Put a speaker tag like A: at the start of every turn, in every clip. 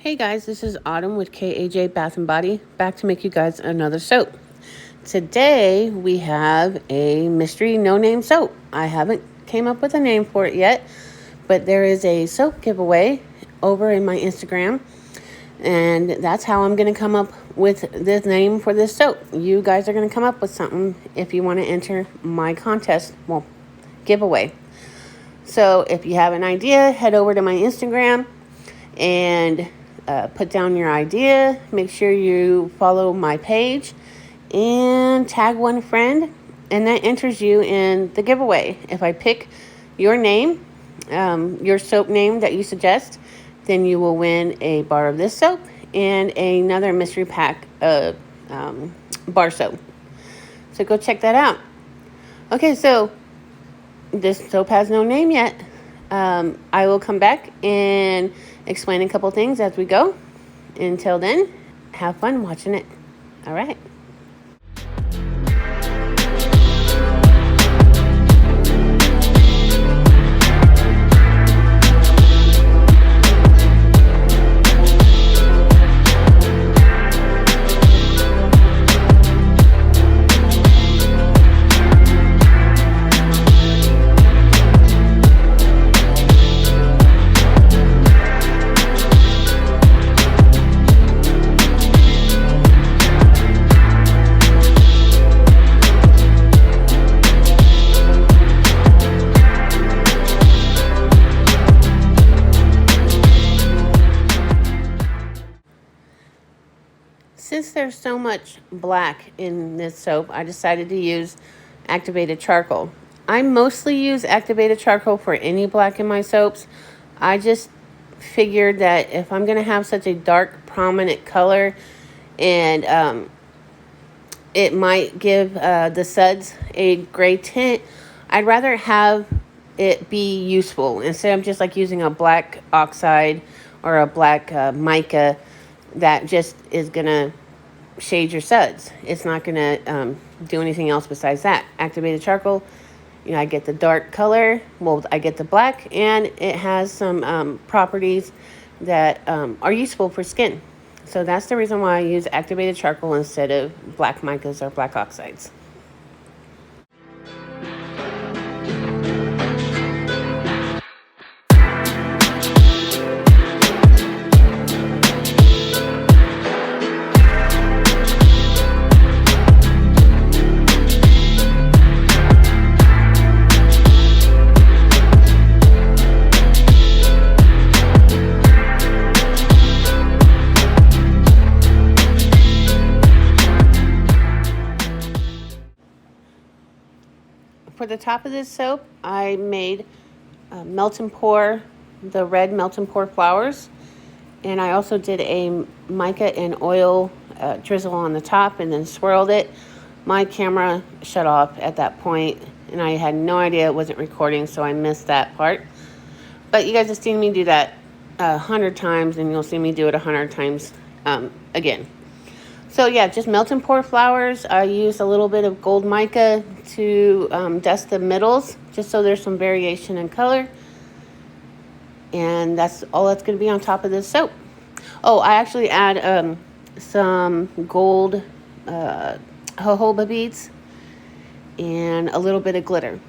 A: Hey guys, this is Autumn with KAJ Bath and Body, back to make you guys another soap. Today we have a mystery no-name soap. I haven't came up with a name for it yet, but there is a soap giveaway over in my Instagram, and that's how I'm going to come up with the name for this soap. You guys are going to come up with something if you want to enter my contest, giveaway. So if you have an idea, head over to my Instagram and put down your idea. Make sure you follow my page and tag one friend, and that enters you in the giveaway. If I pick your name, your soap name that you suggest, then you will win a bar of this soap and another mystery pack of bar soap. So go check that out. Okay, so this soap has no name yet. I will come back and explain a couple things as we go. Until then, have fun watching it. All right. Since there's so much black in this soap, I decided to use activated charcoal. I mostly use activated charcoal for any black in my soaps. I just figured that if I'm going to have such a dark, prominent color, and it might give the suds a gray tint, I'd rather have it be useful instead of just like using a black oxide or a black mica that just is going to shade your suds. It's not going to do anything else besides that. Activated charcoal, I get the dark color, I get the black, and it has some properties that are useful for skin. So that's the reason why I use activated charcoal instead of black micas or black oxides. For the top of this soap, I made melt and pour, the red melt and pour flowers. And I also did a mica and oil drizzle on the top and then swirled it. My camera shut off at that point, and I had no idea it wasn't recording, so I missed that part. But you guys have seen me do that 100 times, and you'll see me do it 100 times again. So yeah, just melt and pour flowers. I used a little bit of gold mica to dust the middles, just so there's some variation in color. And that's all that's going to be on top of this soap. Oh, I actually add some gold jojoba beads and a little bit of glitter.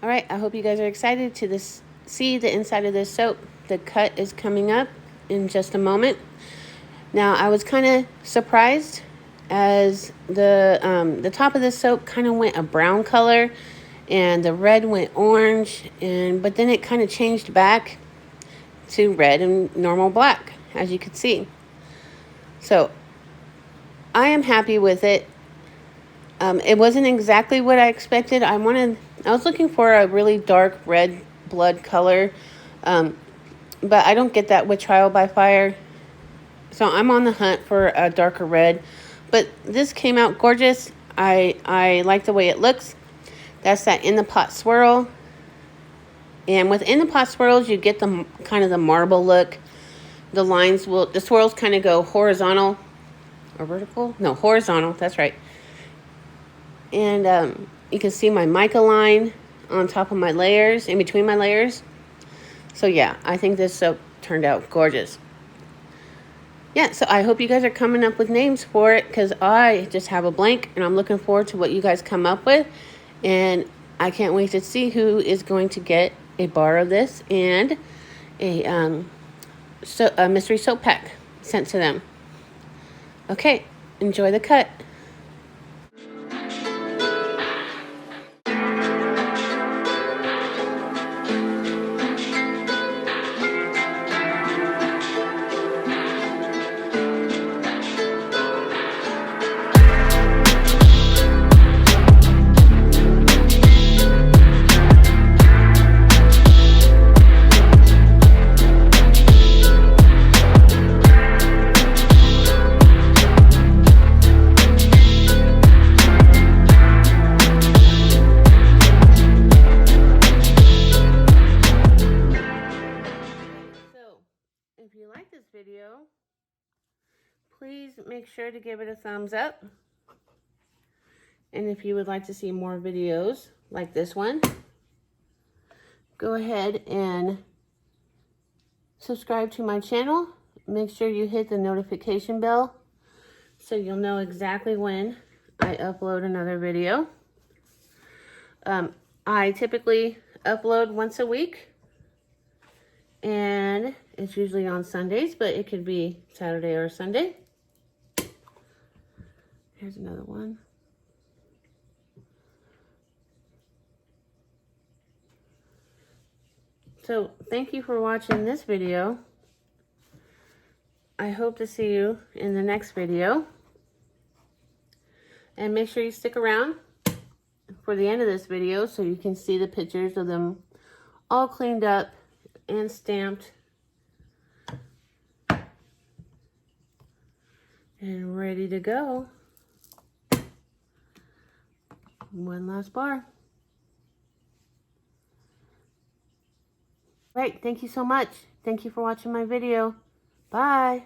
A: All right, I hope you guys are excited to see the inside of this soap. The cut is coming up in just a moment. Now, I was kind of surprised as the top of this soap kind of went a brown color, and the red went orange, but then it kind of changed back to red and normal black, as you can see. So I am happy with it. It wasn't exactly what I expected. I was looking for a really dark red blood color, but I don't get that with Trial by Fire. So I'm on the hunt for a darker red. But this came out gorgeous. I like the way it looks. That's that in the pot swirl. And within the pot swirls, you get the kind of the marble look. The swirls kind of go horizontal or vertical. No, horizontal. That's right. And you can see my mica line on top of my layers, in between my layers. So yeah, I think this soap turned out gorgeous. Yeah, so I hope you guys are coming up with names for it, because I just have a blank, and I'm looking forward to what you guys come up with. And I can't wait to see who is going to get a bar of this and a mystery soap pack sent to them. Okay, enjoy the cut. If you like this video, please make sure to give it a thumbs up. And if you would like to see more videos like this one, go ahead and subscribe to my channel. Make sure you hit the notification bell so you'll know exactly when I upload another video. I typically upload once a week, and it's usually on Sundays, but it could be Saturday or Sunday. Here's another one. So thank you for watching this video. I hope to see you in the next video. And make sure you stick around for the end of this video so you can see the pictures of them all cleaned up and stamped and ready to go. One last bar. Right, thank you so much. Thank you for watching my video. Bye.